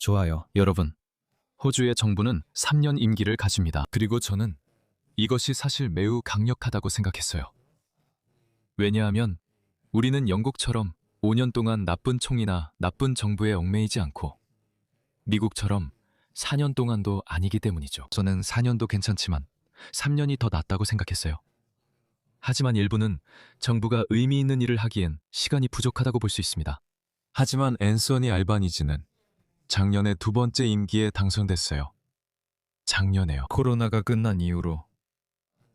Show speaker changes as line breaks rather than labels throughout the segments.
좋아요, 여러분. 호주의 정부는 3년 임기를 가집니다. 그리고 저는 이것이 사실 매우 강력하다고 생각했어요. 왜냐하면 우리는 영국처럼 5년 동안 나쁜 총리나 나쁜 정부에 얽매이지 않고 미국처럼 4년 동안도 아니기 때문이죠. 저는 4년도 괜찮지만 3년이 더 낫다고 생각했어요. 하지만 일부는 정부가 의미 있는 일을 하기엔 시간이 부족하다고 볼 수 있습니다. 하지만 앤서니 알바니지는 작년에 두 번째 임기에 당선됐어요. 작년에요. 코로나가 끝난 이후로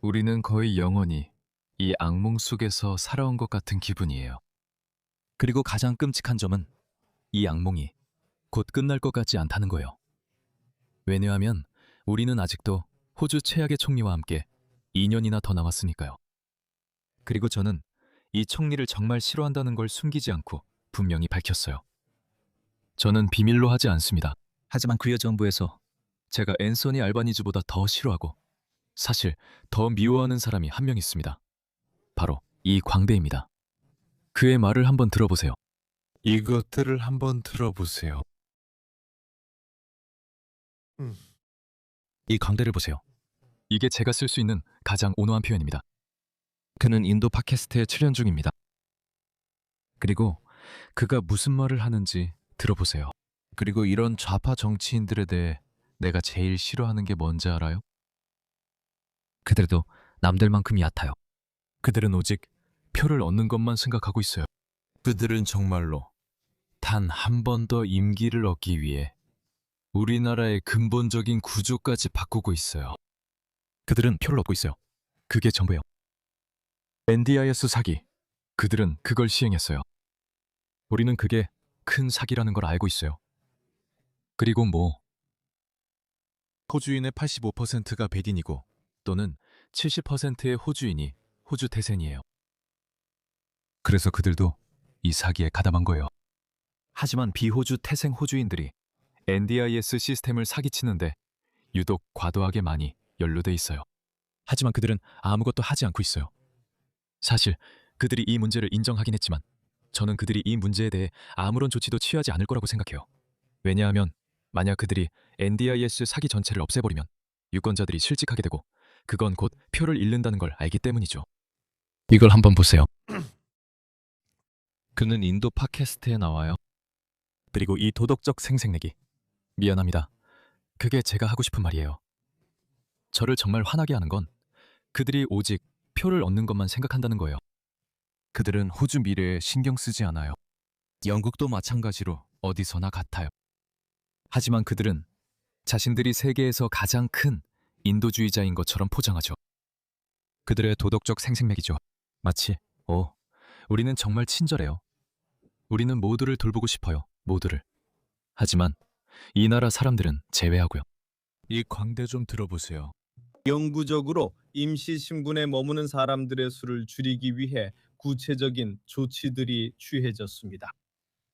우리는 거의 영원히 이 악몽 속에서 살아온 것 같은 기분이에요. 그리고 가장 끔찍한 점은 이 악몽이 곧 끝날 것 같지 않다는 거예요. 왜냐하면 우리는 아직도 호주 최악의 총리와 함께 2년이나 더 남았으니까요. 그리고 저는 이 총리를 정말 싫어한다는 걸 숨기지 않고 분명히 밝혔어요. 저는 비밀로 하지 않습니다. 하지만 그의 정부에서 제가 앤서니 알바니즈보다 더 싫어하고 사실 더 미워하는 사람이 한 명 있습니다. 바로 이 광대입니다. 그의 말을 한번 들어보세요. 이것들을 한번 들어보세요. 이 광대를 보세요. 이게 제가 쓸 수 있는 가장 온화한 표현입니다. 그는 인도 팟캐스트에 출연 중입니다. 그리고 그가 무슨 말을 하는지 들어보세요. 그리고 이런 좌파 정치인들에 대해 내가 제일 싫어하는 게 뭔지 알아요? 그들도 남들만큼 얕아요. 그들은 오직 표를 얻는 것만 생각하고 있어요. 그들은 정말로 단 한 번 더 임기를 얻기 위해 우리나라의 근본적인 구조까지 바꾸고 있어요. 그들은 표를 얻고 있어요. 그게 전부예요. NDIS 사기. 그들은 그걸 시행했어요. 우리는 그게 큰 사기라는 걸 알고 있어요. 그리고 호주인의 85%가 백인이고 또는 70%의 호주인이 호주 태생이에요. 그래서 그들도 이 사기에 가담한 거예요. 하지만 비호주 태생 호주인들이 NDIS 시스템을 사기치는데 유독 과도하게 많이 연루돼 있어요. 하지만 그들은 아무것도 하지 않고 있어요. 사실 그들이 이 문제를 인정하긴 했지만 저는 그들이 이 문제에 대해 아무런 조치도 취하지 않을 거라고 생각해요. 왜냐하면 만약 그들이 NDIS 사기 전체를 없애버리면 유권자들이 실직하게 되고 그건 곧 표를 잃는다는 걸 알기 때문이죠. 이걸 한번 보세요. 그는 인도 팟캐스트에 나와요. 그리고 이 도덕적 생색내기. 미안합니다. 그게 제가 하고 싶은 말이에요. 저를 정말 화나게 하는 건 그들이 오직 표를 얻는 것만 생각한다는 거예요. 그들은 호주 미래에 신경 쓰지 않아요. 영국도 마찬가지로 어디서나 같아요. 하지만 그들은 자신들이 세계에서 가장 큰 인도주의자인 것처럼 포장하죠. 그들의 도덕적 생색내기죠. 마치 우리는 정말 친절해요. 우리는 모두를 돌보고 싶어요. 모두를. 하지만 이 나라 사람들은 제외하고요. 이 광대 좀 들어보세요.
영구적으로 임시 신분에 머무는 사람들의 수를 줄이기 위해 구체적인 조치들이 취해졌습니다.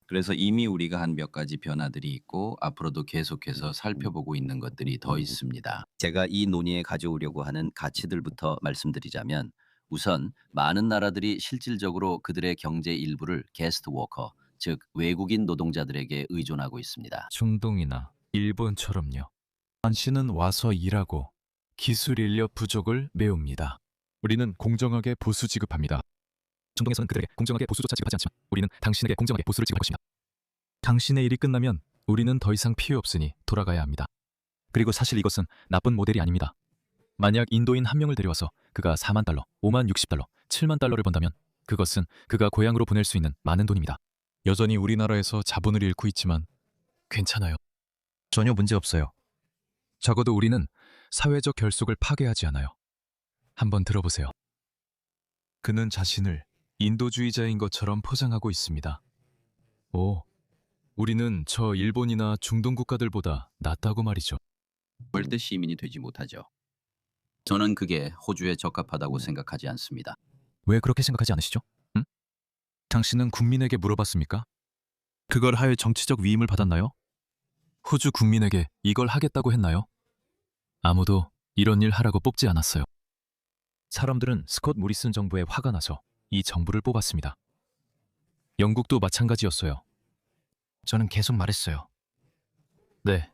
그래서 이미 우리가 한 몇 가지 변화들이 있고 앞으로도 계속해서 살펴보고 있는 것들이 더 있습니다. 제가 이 논의에 가져오려고 하는 가치들부터 말씀드리자면 우선 많은 나라들이 실질적으로 그들의 경제 일부를 게스트 워커, 즉 외국인 노동자들에게 의존하고 있습니다.
중동이나 일본처럼요. 당신은 와서 일하고 기술 인력 부족을 메웁니다. 우리는 공정하게 보수 지급합니다. 중동에서는 그들에게 공정하게 보수조차 지급하지 않지만 우리는 당신에게 공정하게 보수를 지급할 것입니다. 당신의 일이 끝나면 우리는 더 이상 필요 없으니 돌아가야 합니다. 그리고 사실 이것은 나쁜 모델이 아닙니다. 만약 인도인 한 명을 데려와서 그가 4만 달러, 5만 60달러, 7만 달러를 번다면 그것은 그가 고향으로 보낼 수 있는 많은 돈입니다. 여전히 우리나라에서 자본을 잃고 있지만 괜찮아요. 전혀 문제 없어요. 적어도 우리는 사회적 결속을 파괴하지 않아요. 한번 들어보세요. 그는 자신을 인도주의자인 것처럼 포장하고 있습니다. 우리는 저 일본이나 중동 국가들보다 낫다고 말이죠.
절대 시민이 되지 못하죠. 저는 그게 호주에 적합하다고 생각하지 않습니다.
왜 그렇게 생각하지 않으시죠? 당신은 국민에게 물어봤습니까? 그걸 할 정치적 위임을 받았나요? 호주 국민에게 이걸 하겠다고 했나요? 아무도 이런 일 하라고 뽑지 않았어요. 사람들은 스콧 모리슨 정부에 화가 나서 이 정부를 뽑았습니다. 영국도 마찬가지였어요. 저는 계속 말했어요. 네,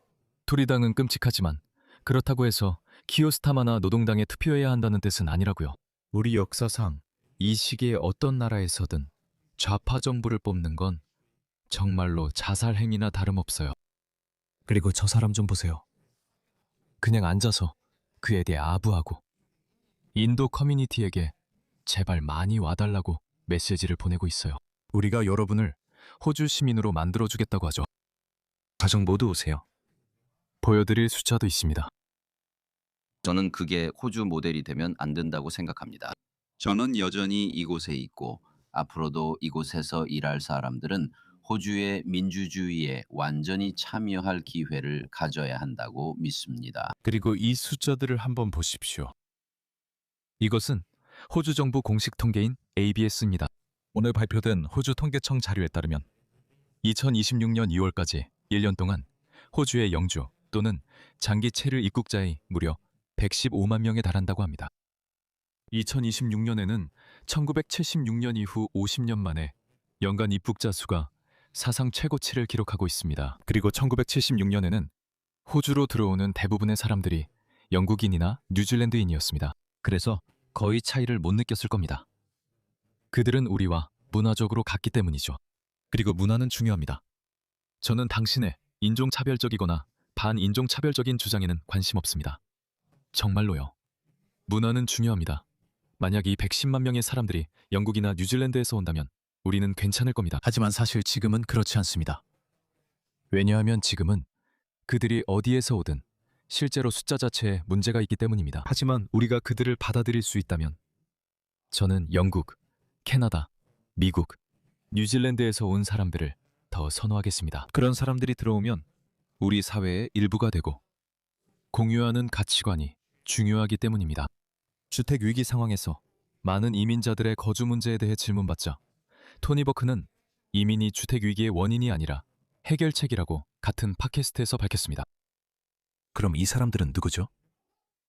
토리당은 끔찍하지만 그렇다고 해서 키오스타마나 노동당에 투표해야 한다는 뜻은 아니라고요. 우리 역사상 이 시기에 어떤 나라에서든 좌파 정부를 뽑는 건 정말로 자살 행위나 다름없어요. 그리고 저 사람 좀 보세요. 그냥 앉아서 그에 대해 아부하고 인도 커뮤니티에게 제발 많이 와달라고 메시지를 보내고 있어요. 우리가 여러분을 호주 시민으로 만들어주겠다고 하죠. 가정 모두 오세요. 보여드릴 숫자도 있습니다.
저는 그게 호주 모델이 되면 안 된다고 생각합니다. 저는 여전히 이곳에 있고 앞으로도 이곳에서 일할 사람들은 호주의 민주주의에 완전히 참여할 기회를 가져야 한다고 믿습니다.
그리고 이 숫자들을 한번 보십시오. 이것은 호주 정부 공식 통계인 ABS입니다. 오늘 발표된 호주 통계청 자료에 따르면 2026년 2월까지 1년 동안 호주의 영주 또는 장기 체류 입국자의 무려 115만 명에 달한다고 합니다. 2026년에는 1976년 이후 50년 만에 연간 입국자 수가 사상 최고치를 기록하고 있습니다. 그리고 1976년에는 호주로 들어오는 대부분의 사람들이 영국인이나 뉴질랜드인이었습니다. 그래서 거의 차이를 못 느꼈을 겁니다. 그들은 우리와 문화적으로 같기 때문이죠. 그리고 문화는 중요합니다. 저는 당신의 인종차별적이거나 반인종차별적인 주장에는 관심 없습니다. 정말로요. 문화는 중요합니다. 만약 이 110만 명의 사람들이 영국이나 뉴질랜드에서 온다면 우리는 괜찮을 겁니다. 하지만 사실 지금은 그렇지 않습니다. 왜냐하면 지금은 그들이 어디에서 오든 실제로 숫자 자체에 문제가 있기 때문입니다. 하지만 우리가 그들을 받아들일 수 있다면 저는 영국, 캐나다, 미국, 뉴질랜드에서 온 사람들을 더 선호하겠습니다. 그런 사람들이 들어오면 우리 사회의 일부가 되고 공유하는 가치관이 중요하기 때문입니다. 주택 위기 상황에서 많은 이민자들의 거주 문제에 대해 질문받자 토니 버크는 이민이 주택 위기의 원인이 아니라 해결책이라고 같은 팟캐스트에서 밝혔습니다. 그럼 이 사람들은 누구죠?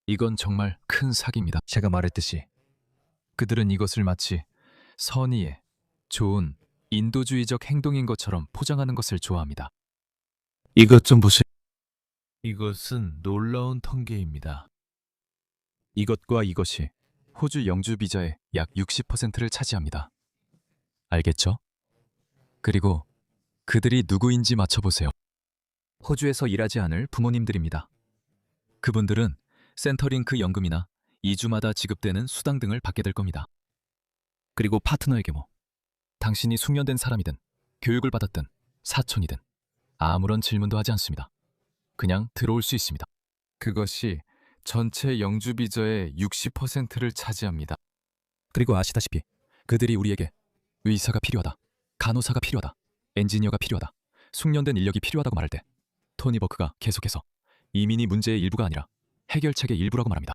이건 정말 큰 사기입니다. 제가 말했듯이 그들은 이것을 마치 선의의 좋은 인도주의적 행동인 것처럼 포장하는 것을 좋아합니다. 이것 좀 보세요. 이것은 놀라운 통계입니다. 이것과 이것이 호주 영주 비자의 약 60%를 차지합니다. 알겠죠? 그리고 그들이 누구인지 맞춰보세요. 호주에서 일하지 않을 부모님들입니다. 그분들은 센터링크 연금이나 2주마다 지급되는 수당 등을 받게 될 겁니다. 그리고 파트너에게 당신이 숙련된 사람이든 교육을 받았든 사촌이든 아무런 질문도 하지 않습니다. 그냥 들어올 수 있습니다. 그것이 전체 영주 비자의 60%를 차지합니다. 그리고 아시다시피 그들이 우리에게 의사가 필요하다, 간호사가 필요하다, 엔지니어가 필요하다, 숙련된 인력이 필요하다고 말할 때 토니 버크가 계속해서 이민이 문제의 일부가 아니라 해결책의 일부라고 말합니다.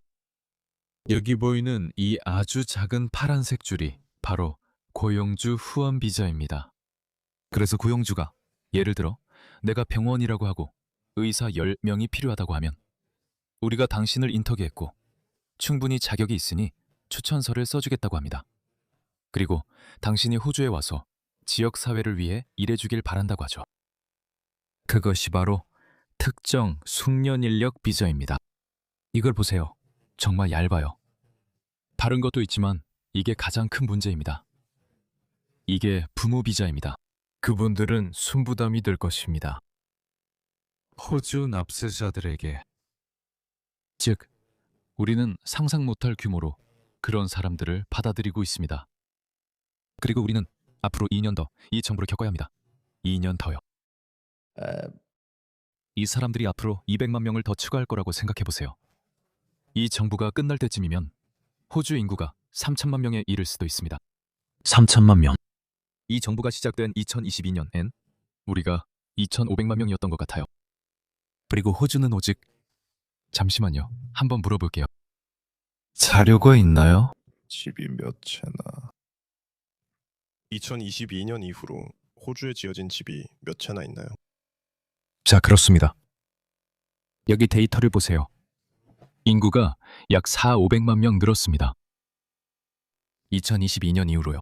여기 보이는 이 아주 작은 파란색 줄이 바로 고용주 후원 비자입니다. 그래서 고용주가 예를 들어 내가 병원이라고 하고 의사 10명이 필요하다고 하면 우리가 당신을 인터뷰했고 충분히 자격이 있으니 추천서를 써주겠다고 합니다. 그리고 당신이 호주에 와서 지역사회를 위해 일해주길 바란다고 하죠. 그것이 바로 특정 숙련인력 비자입니다. 이걸 보세요. 정말 얇아요. 다른 것도 있지만 이게 가장 큰 문제입니다. 이게 부모 비자입니다. 그분들은 순부담이 될 것입니다. 호주 납세자들에게. 즉, 우리는 상상 못할 규모로 그런 사람들을 받아들이고 있습니다. 그리고 우리는 앞으로 2년 더 이 정부를 겪어야 합니다. 2년 더요. 이 사람들이 앞으로 200만 명을 더 추가할 거라고 생각해 보세요. 이 정부가 끝날 때쯤이면 호주 인구가 3천만 명에 이를 수도 있습니다. 3천만 명. 이 정부가 시작된 2022년엔 우리가 2,500만 명이었던 것 같아요. 그리고 호주는 오직 잠시만요. 한번 물어볼게요. 자료가 있나요?
집이 몇 채나? 2022년 이후로 호주에 지어진 집이 몇 채나 있나요?
자, 그렇습니다. 여기 데이터를 보세요. 인구가 약 4,500만 명 늘었습니다. 2022년 이후로요.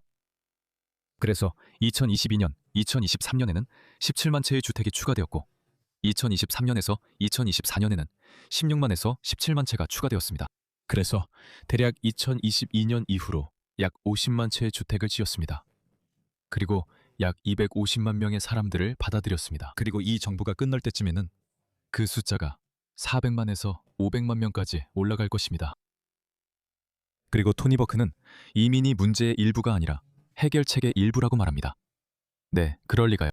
그래서 2022년, 2023년에는 17만 채의 주택이 추가되었고 2023년에서 2024년에는 16만에서 17만 채가 추가되었습니다. 그래서 대략 2022년 이후로 약 50만 채의 주택을 지었습니다. 그리고 약 250만 명의 사람들을 받아들였습니다. 그리고 이 정부가 끝날 때쯤에는 그 숫자가 400만에서 500만 명까지 올라갈 것입니다. 그리고 토니 버크는 이민이 문제의 일부가 아니라 해결책의 일부라고 말합니다. 네, 그럴 리가요.